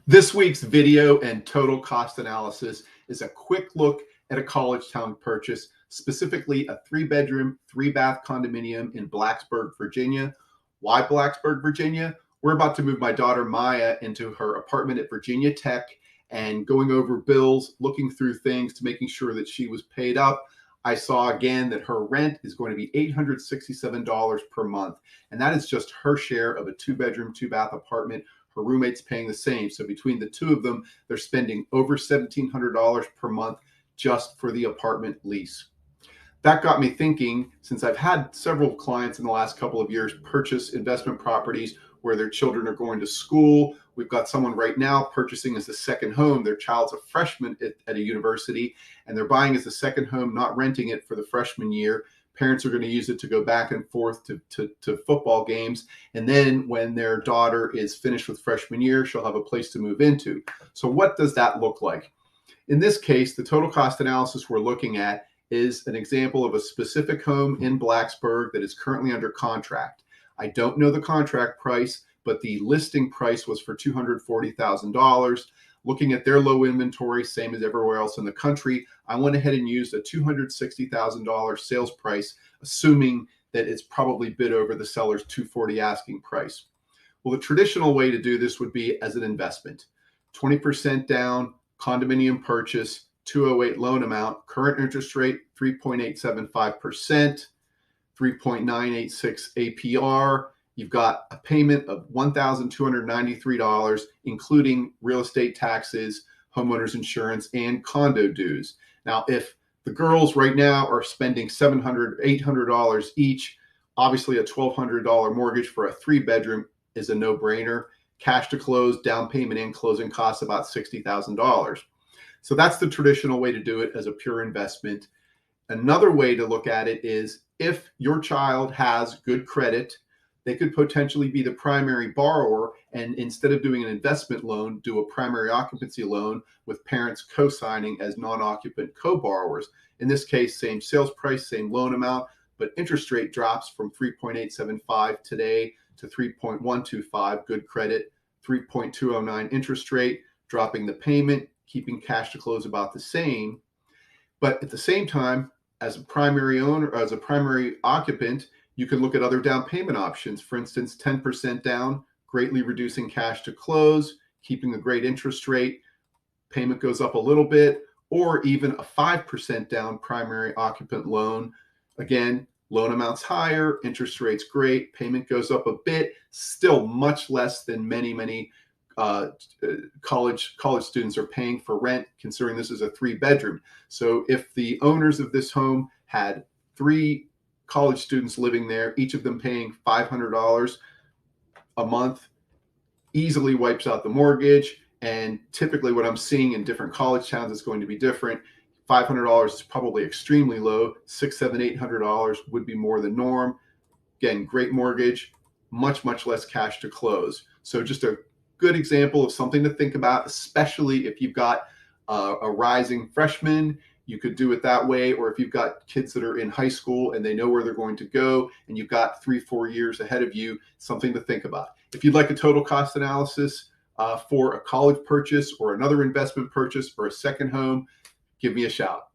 This week's video and total cost analysis is a quick look at a college town purchase, specifically a 3-bedroom, 3-bath condominium in Blacksburg, Virginia. Why Blacksburg, Virginia? We're about to move my daughter Maya into her apartment at Virginia Tech and going over bills, looking through things to making sure that she was paid up. I saw again that her rent is going to be $867 per month. And that is just her share of a 2-bedroom, 2-bath apartment. Her roommate's paying the same. So between the two of them, they're spending over $1,700 per month just for the apartment lease. That got me thinking, since I've had several clients in the last couple of years purchase investment properties where their children are going to school. We've got someone right now purchasing as a second home. Their child's a freshman at a university, and they're buying as a second home, not renting it for the freshman year. Parents are going to use it to go back and forth to football games. And then when their daughter is finished with freshman year, she'll have a place to move into. So what does that look like? In this case, the total cost analysis we're looking at is an example of a specific home in Blacksburg that is currently under contract. I don't know the contract price, but the listing price was for $240,000. Looking at their low inventory, same as everywhere else in the country, I went ahead and used a $260,000 sales price, assuming that it's probably bid over the seller's $240,000 asking price. Well, the traditional way to do this would be as an investment. 20% down, condominium purchase, $208,000 loan amount, current interest rate 3.875%, 3.986 APR. You've got a payment of $1,293, including real estate taxes, homeowners insurance, and condo dues. Now, if the girls right now are spending $700, $800 each, obviously a $1,200 mortgage for a 3-bedroom is a no-brainer. Cash to close, down payment, and closing costs about $60,000. So that's the traditional way to do it as a pure investment. Another way to look at it is if your child has good credit, they could potentially be the primary borrower, and instead of doing an investment loan, do a primary occupancy loan with parents co-signing as non-occupant co-borrowers. In this case, same sales price, same loan amount, but interest rate drops from 3.875 today to 3.125, good credit, 3.209 interest rate, dropping the payment, keeping cash to close about the same. But at the same time, as a primary owner, as a primary occupant, you can look at other down payment options. For instance, 10% down, greatly reducing cash to close, keeping a great interest rate, payment goes up a little bit, or even a 5% down primary occupant loan. Again, loan amounts higher, interest rates great, payment goes up a bit, still much less than many college students are paying for rent, considering this is a 3-bedroom. So if the owners of this home had 3 college students living there, each of them paying $500 a month, easily wipes out the mortgage. And typically what I'm seeing in different college towns is going to be different. $500 is probably extremely low. $600, $700, $800 would be more the norm. Again, great mortgage, much less cash to close. So just a good example of something to think about, especially if you've got a rising freshman. You could do it that way, or if you've got kids that are in high school and they know where they're going to go and you've got 3-4 years ahead of you, something to think about. If you'd like a total cost analysis for a college purchase or another investment purchase or a second home, give me a shout.